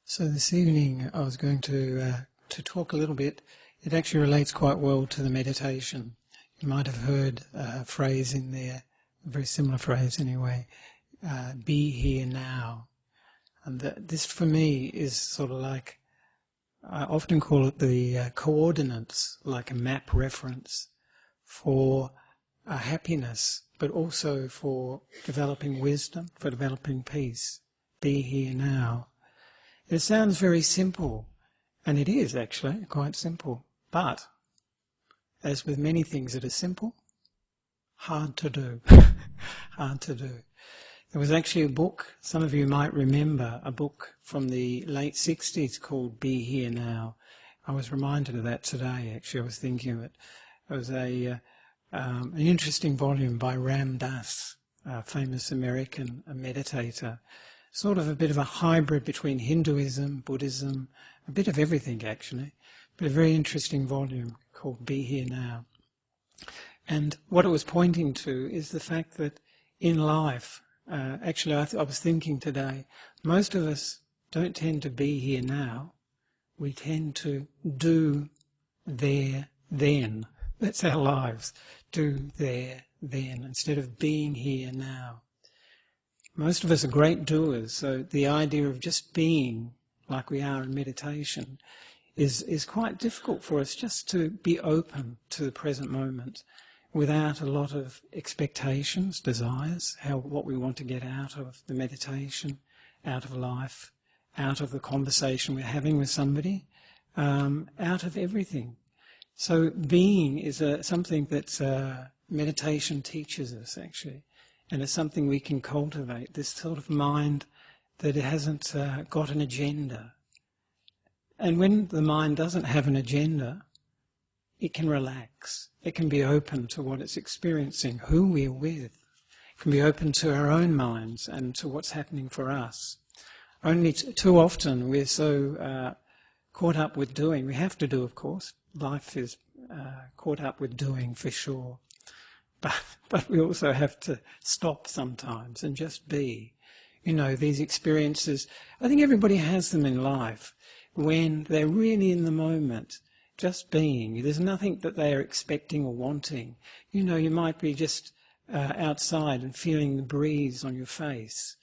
So this evening I was going to talk a little bit. It actually relates quite well to the meditation. You might have heard a phrase in there, a very similar phrase anyway, be here now. And this for me is sort of like, I often call it the coordinates, like a map reference for happiness, but also for developing wisdom, for developing peace. Be here now. It sounds very simple, and it is actually quite simple, but as with many things that are simple, hard to do. Hard to do. There was actually a book, some of you might remember, a book from the late 60s called Be Here Now. I was reminded of that today, actually. I was thinking of it. It was an interesting volume by Ram Dass, a famous American meditator. Sort of a bit of a hybrid between Hinduism, Buddhism, a bit of everything actually, but a very interesting volume called Be Here Now. And what it was pointing to is the fact that in life, actually I was thinking today, most of us don't tend to be here now, we tend to do there, then. That's our lives, do there, then, instead of being here now. Most of us are great doers, so the idea of just being like we are in meditation is quite difficult for us, just to be open to the present moment without a lot of expectations, desires, what we want to get out of the meditation, out of life, out of the conversation we're having with somebody, out of everything. So being is something that meditation teaches us actually. And it's something we can cultivate, this sort of mind that it hasn't got an agenda. And when the mind doesn't have an agenda, it can relax. It can be open to what it's experiencing, who we're with. It can be open to our own minds and to what's happening for us. Only too often we're so caught up with doing. We have to do, of course. Life is caught up with doing for sure. But we also have to stop sometimes and just be. You know, these experiences, I think everybody has them in life when they're really in the moment, just being. There's nothing that they are expecting or wanting. You know, you might be just outside and feeling the breeze on your face,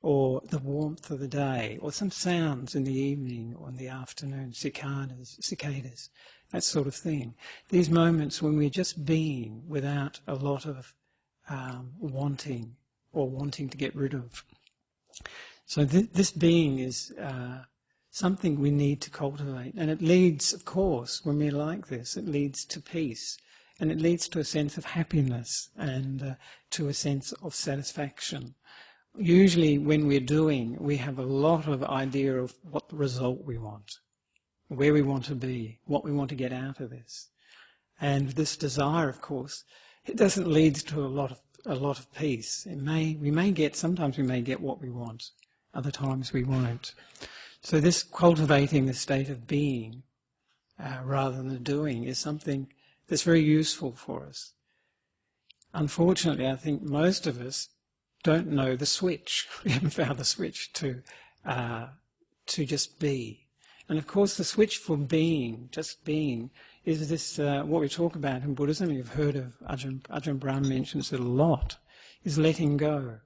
or the warmth of the day, or some sounds in the evening or in the afternoon, cicadas. That sort of thing. These moments when we're just being without a lot of wanting or wanting to get rid of. So this being is something we need to cultivate. And it leads, of course, when we're like this, it leads to peace. And it leads to a sense of happiness and to a sense of satisfaction. Usually when we're doing, we have a lot of idea of what the result we want, where we want to be, what we want to get out of this. And this desire, of course, it doesn't lead to a lot of peace. Sometimes we may get what we want, other times we won't. So this cultivating the state of being rather than the doing is something that's very useful for us. Unfortunately, I think most of us don't know the switch. We haven't found the switch to just be. And of course the switch for being, just being, is this, what we talk about in Buddhism, you've heard of Ajahn Brahm mentions it a lot, is letting go.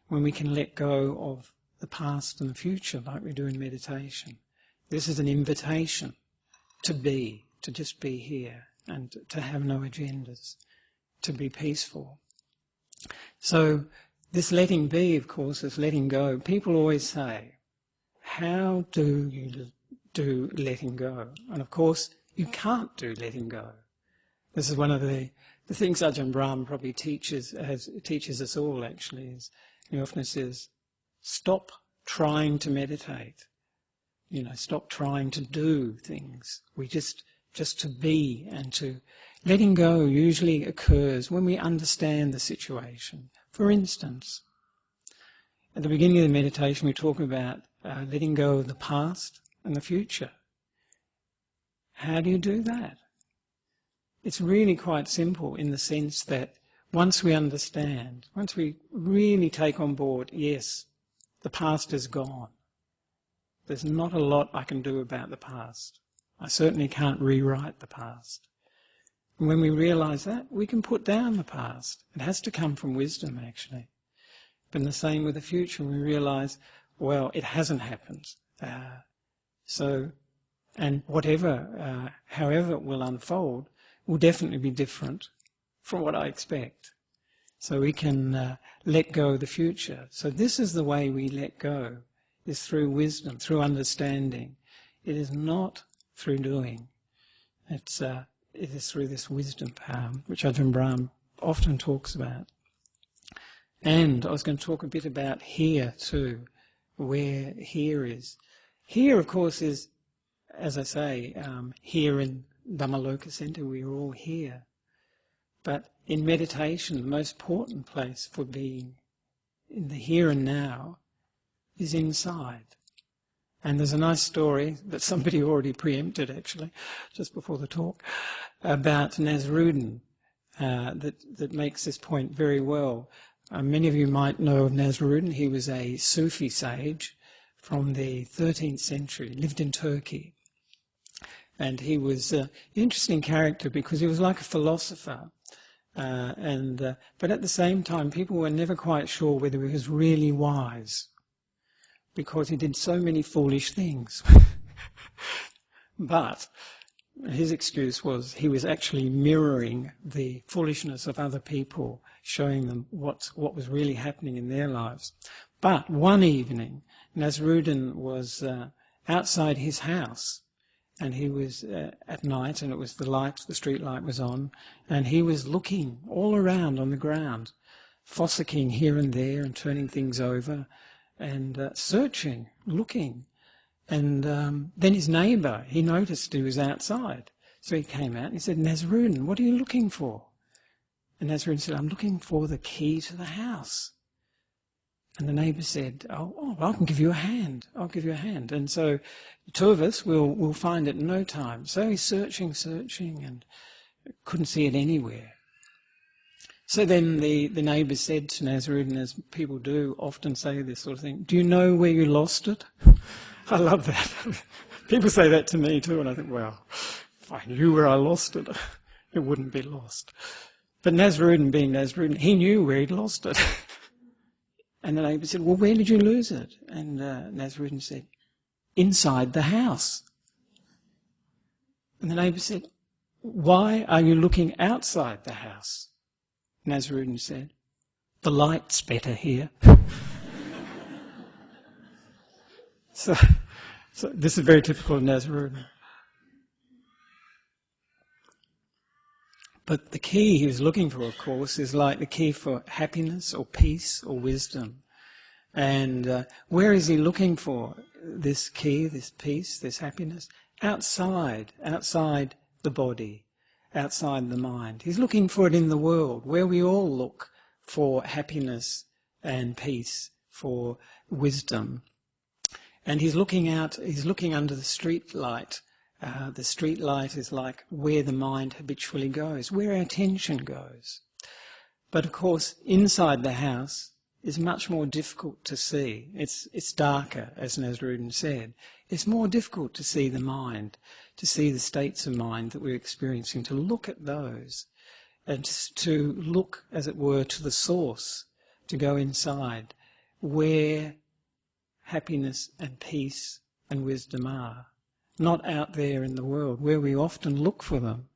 When we can let go of the past and the future like we do in meditation. This is an invitation to be, to just be here and to have no agendas, to be peaceful. So this letting be, of course, this letting go. People always say, how do you do letting go? And of course, you can't do letting go. This is one of the things Ajahn Brahm probably teaches us all actually, is he often says, stop trying to meditate. You know, stop trying to do things. We just to be and to letting go usually occurs when we understand the situation. For instance, at the beginning of the meditation we talk about letting go of the past and the future. How do you do that? It's really quite simple in the sense that once we understand, once we really take on board, yes, the past is gone. There's not a lot I can do about the past. I certainly can't rewrite the past. And when we realise that, we can put down the past. It has to come from wisdom, actually. But in the same with the future, we realise, well, it hasn't happened. And whatever, however it will unfold, will definitely be different from what I expect. So we can let go of the future. So this is the way we let go, is through wisdom, through understanding. It is not through doing. It is through this wisdom power, which Ajahn Brahm often talks about. And I was going to talk a bit about here too, where here is. Here, of course, is, as I say, here in Dhammaloka Centre, we are all here. But in meditation, the most important place for being in the here and now is inside. And there's a nice story that somebody already preempted, actually, just before the talk, about Nasruddin that makes this point very well. Many of you might know of Nasruddin. He was a Sufi sage from the 13th century, lived in Turkey. And he was an interesting character because he was like a philosopher. But at the same time, people were never quite sure whether he was really wise, because he did so many foolish things. But his excuse was he was actually mirroring the foolishness of other people, showing them what was really happening in their lives. But one evening, Nasruddin was outside his house, and he was at night, and it was the street light was on, and he was looking all around on the ground, fossicking here and there and turning things over, and searching, looking. And then his neighbour, he noticed he was outside. So he came out and he said, "Nasruddin, what are you looking for?" And Nasruddin said, "I'm looking for the key to the house." And the neighbour said, "Oh, I can give you a hand. I'll give you a hand." And so the two of us will find it in no time. So he's searching, and couldn't see it anywhere. So then the neighbour said to Nasruddin, as people do often say this sort of thing, "Do you know where you lost it?" I love that. People say that to me too, and I think, well, if I knew where I lost it, it wouldn't be lost. But Nasruddin, being Nasruddin, he knew where he'd lost it. And the neighbour said, "Well, where did you lose it?" And Nasruddin said, "Inside the house." And the neighbour said, "Why are you looking outside the house?" Nasruddin said, "The light's better here." So this is very typical of Nasruddin. But the key he was looking for, of course, is like the key for happiness or peace or wisdom. And where is he looking for this key, this peace, this happiness? Outside the body, outside the mind. He's looking for it in the world, where we all look for happiness and peace, for wisdom. And he's looking under the street light. The street light is like where the mind habitually goes, where our attention goes. But of course, inside the house is much more difficult to see. It's darker, as Nasruddin said. It's more difficult to see the mind, to see the states of mind that we're experiencing, to look at those, and to look, as it were, to the source, to go inside, where happiness and peace and wisdom are. Not out there in the world, where we often look for them,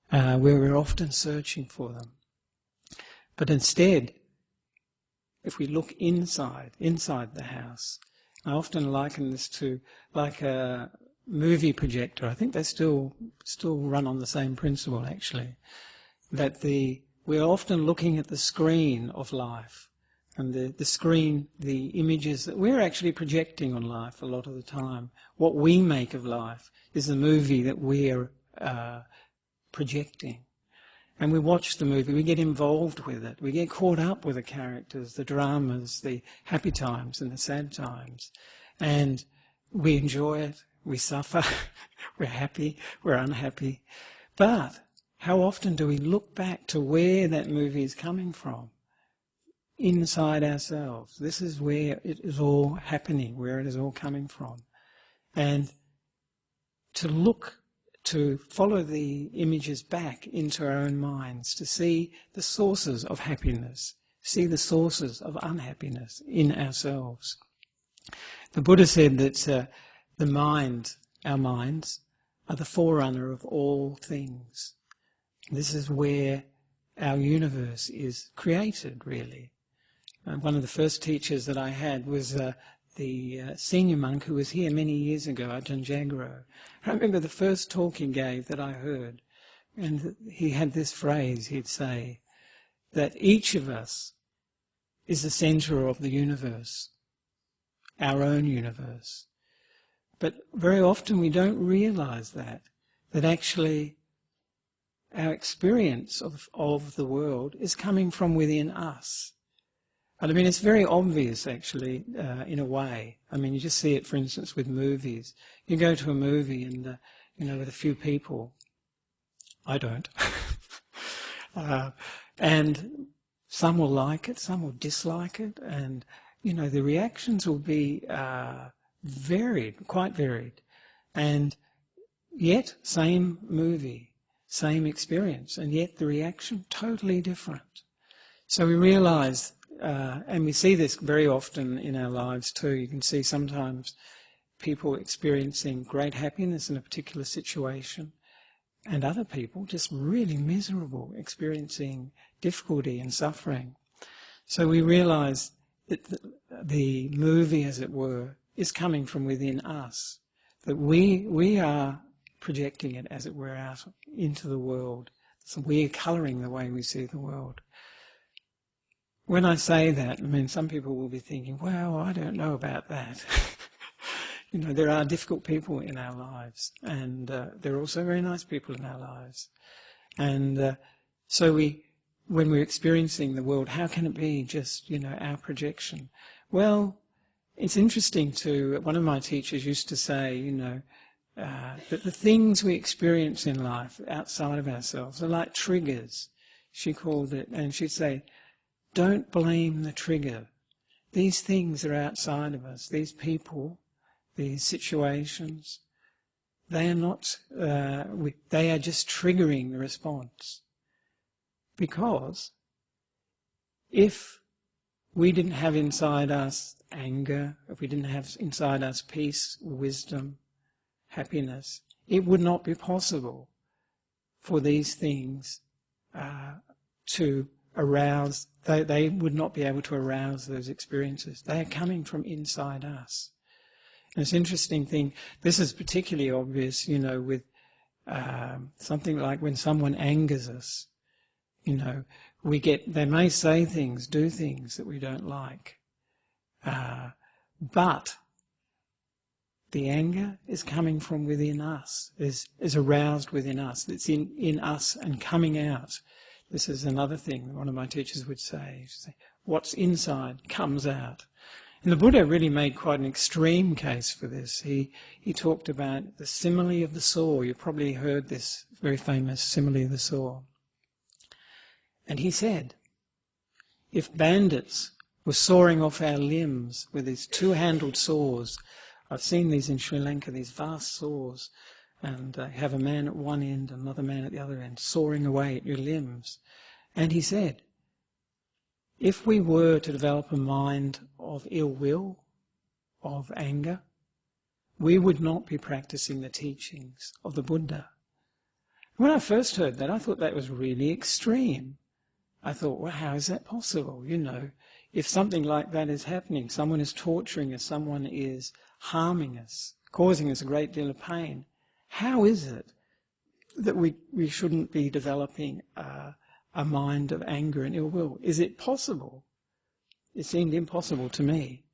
where we're often searching for them. But instead, if we look inside the house, I often liken this to like a movie projector. I think they still run on the same principle, actually. That we're often looking at the screen of life, and the screen, the images that we're actually projecting on life a lot of the time. What we make of life is the movie that we're projecting. And we watch the movie, we get involved with it, we get caught up with the characters, the dramas, the happy times and the sad times. And we enjoy it, we suffer, we're happy, we're unhappy. But how often do we look back to where that movie is coming from? Inside ourselves. This is where it is all happening, where it is all coming from. And to follow the images back into our own minds, to see the sources of happiness, see the sources of unhappiness in ourselves. The Buddha said that the mind, our minds, are the forerunner of all things. This is where our universe is created, really. One of the first teachers that I had was the senior monk who was here many years ago, Ajahn Nissarano. I remember the first talk he gave that I heard, and he had this phrase, he'd say, that each of us is the centre of the universe, our own universe. But very often we don't realise that actually our experience of the world is coming from within us. And I mean, it's very obvious, actually, in a way. I mean, you just see it, for instance, with movies. You go to a movie and, with a few people. I don't. And some will like it, some will dislike it, and, the reactions will be varied, quite varied. And yet, same movie, same experience, and yet the reaction totally different. So we realise, and we see this very often in our lives too, you can see sometimes people experiencing great happiness in a particular situation, and other people just really miserable, experiencing difficulty and suffering. So we realise that the movie, as it were, is coming from within us, that we are projecting it, as it were, out into the world. So we are colouring the way we see the world. When I say that, I mean, some people will be thinking, well, I don't know about that. There are difficult people in our lives, and there are also very nice people in our lives. And so when we're experiencing the world, how can it be just, our projection? Well, it's interesting one of my teachers used to say, that the things we experience in life outside of ourselves are like triggers, she called it, and she'd say, don't blame the trigger. These things are outside of us. These people, these situations, they are not, they are just triggering the response. Because if we didn't have inside us anger, if we didn't have inside us peace, wisdom, happiness, it would not be possible for these things to arouse. They would not be able to arouse those experiences. They are coming from inside us. And it's an interesting thing. This is particularly obvious, with something like when someone angers us. They may say things, do things that we don't like. But the anger is coming from within us, is aroused within us. It's in us and coming out. This is another thing that one of my teachers would say. What's inside comes out. And the Buddha really made quite an extreme case for this. He talked about the simile of the saw. You've probably heard this very famous simile of the saw. And he said, if bandits were sawing off our limbs with these two-handled saws, I've seen these in Sri Lanka, these vast saws, and you have a man at one end, another man at the other end, sawing away at your limbs. And he said, if we were to develop a mind of ill will, of anger, we would not be practicing the teachings of the Buddha. When I first heard that, I thought that was really extreme. I thought, well, how is that possible? If something like that is happening, someone is torturing us, someone is harming us, causing us a great deal of pain, how is it that we shouldn't be developing a mind of anger and ill will? Is it possible? It seemed impossible to me.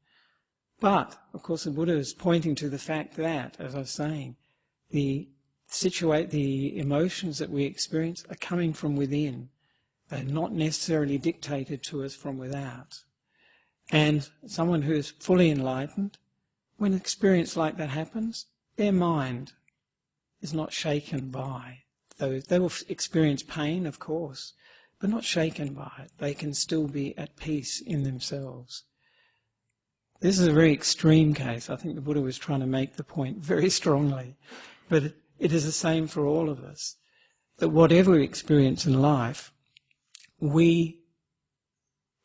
But, of course, the Buddha is pointing to the fact that, as I was saying, the emotions that we experience are coming from within. They're not necessarily dictated to us from without. And someone who is fully enlightened, when an experience like that happens, their mind is not shaken by those. They will experience pain, of course, but not shaken by it. They can still be at peace in themselves. This is a very extreme case. I think the Buddha was trying to make the point very strongly. But it is the same for all of us. That whatever we experience in life, we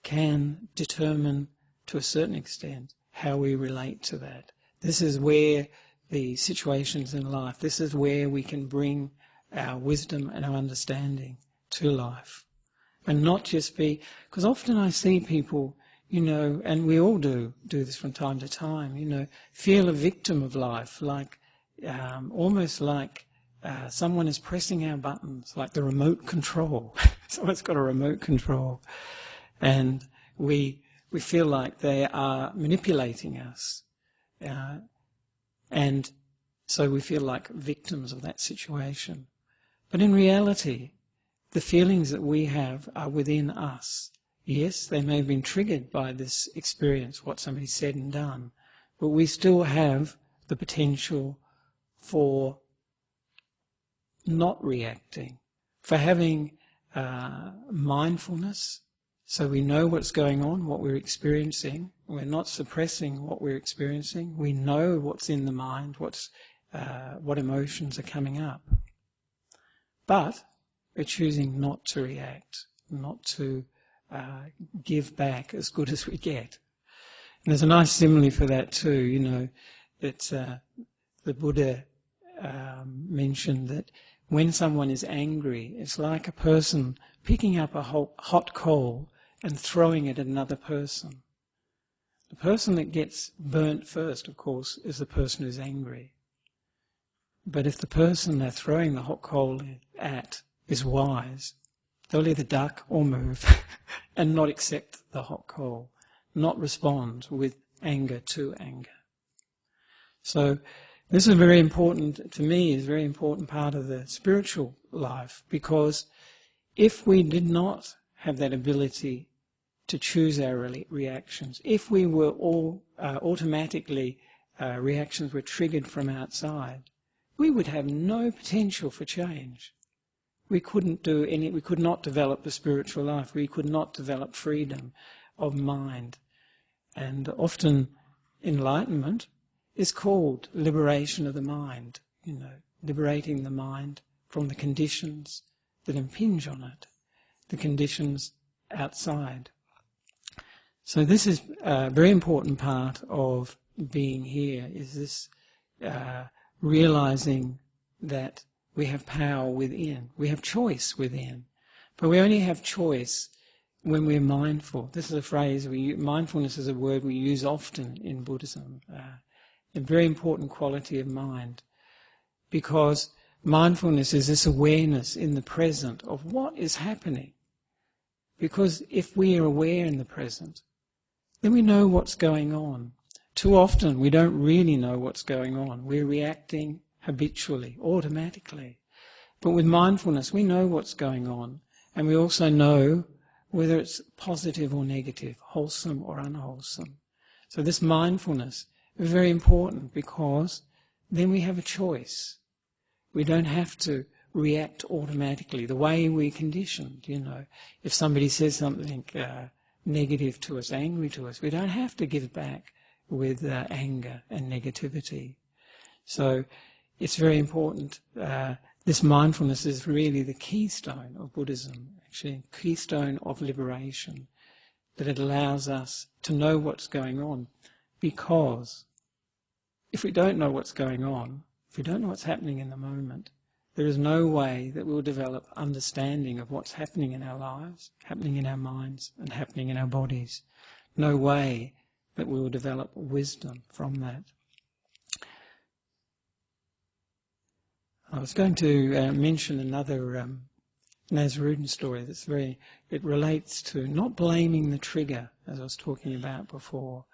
can determine to a certain extent how we relate to that. This is where the situations in life, this is where we can bring our wisdom and our understanding to life. And not just be, because often I see people, and we all do this from time to time, feel a victim of life, like almost like someone is pressing our buttons, like the remote control. Someone's got a remote control. And we feel like they are manipulating us. And so we feel like victims of that situation. But in reality, the feelings that we have are within us. Yes, they may have been triggered by this experience, what somebody said and done, but we still have the potential for not reacting, for having mindfulness, so we know what's going on, what we're experiencing. We're not suppressing what we're experiencing. We know what's in the mind, what emotions are coming up. But we're choosing not to react, not to give back as good as we get. And there's a nice simile for that too, that the Buddha mentioned that when someone is angry, it's like a person picking up a hot coal and throwing it at another person. The person that gets burnt first, of course, is the person who's angry. But if the person they're throwing the hot coal at is wise, they'll either duck or move and not accept the hot coal, not respond with anger to anger. So this is very important, to me, is a very important part of the spiritual life, because if we did not have that ability to choose our reactions, if we were all automatically reactions were triggered from outside, we would have no potential for change. We could not develop the spiritual life. We could not develop freedom of mind. And often enlightenment is called liberation of the mind, liberating the mind from the conditions that impinge on it, the conditions outside. So this is a very important part of being here, is this realizing that we have power within, we have choice within, but we only have choice when we're mindful. This is a phrase, mindfulness is a word we use often in Buddhism, a very important quality of mind, because mindfulness is this awareness in the present of what is happening. Because if we are aware in the present, then we know what's going on. Too often we don't really know what's going on. We're reacting habitually, automatically. But with mindfulness we know what's going on, and we also know whether it's positive or negative, wholesome or unwholesome. So this mindfulness is very important, because then we have a choice. We don't have to react automatically the way we're conditioned. If somebody says something negative to us, angry to us, we don't have to give back with anger and negativity. So it's very important. This mindfulness is really the keystone of Buddhism, actually, keystone of liberation, that it allows us to know what's going on. Because if we don't know what's going on, if we don't know what's happening in the moment, there is no way that we'll develop understanding of what's happening in our lives, happening in our minds, and happening in our bodies. No way that we will develop wisdom from that. I was going to mention another Nissarano story it relates to not blaming the trigger, as I was talking about before,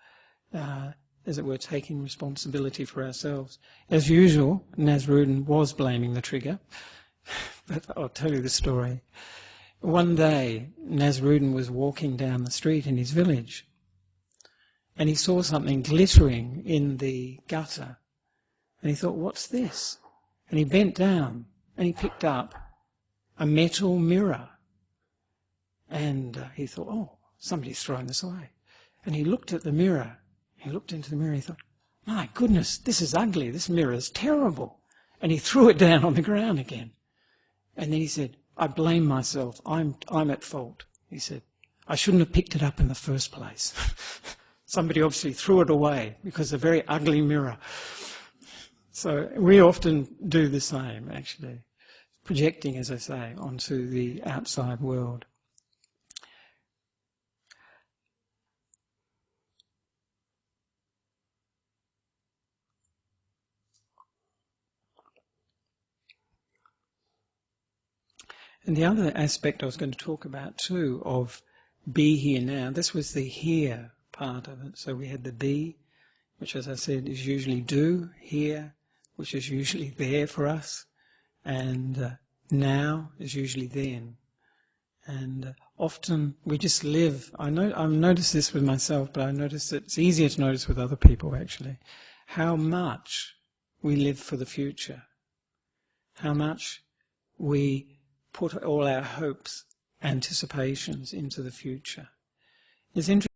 as it were, taking responsibility for ourselves. As usual, Nissarano was blaming the trigger, but I'll tell you the story. One day, Nissarano was walking down the street in his village, and he saw something glittering in the gutter, and he thought, what's this? And he bent down, and he picked up a metal mirror, and he thought, oh, somebody's thrown this away. And he looked at the mirror, He looked into the mirror, he thought, my goodness, this is ugly, this mirror is terrible. And he threw it down on the ground again. And then he said, I blame myself, I'm at fault. He said, I shouldn't have picked it up in the first place. Somebody obviously threw it away because it's a very ugly mirror. So we often do the same, actually, projecting, as I say, onto the outside world. And the other aspect I was going to talk about too of be here now, this was the here part of it. So we had the be, which as I said is usually do, here, which is usually there for us, and now is usually then. And often we just live, I've noticed this with myself, but I noticed it's easier to notice with other people actually, how much we live for the future, how much we put all our hopes, anticipations into the future. It's interesting.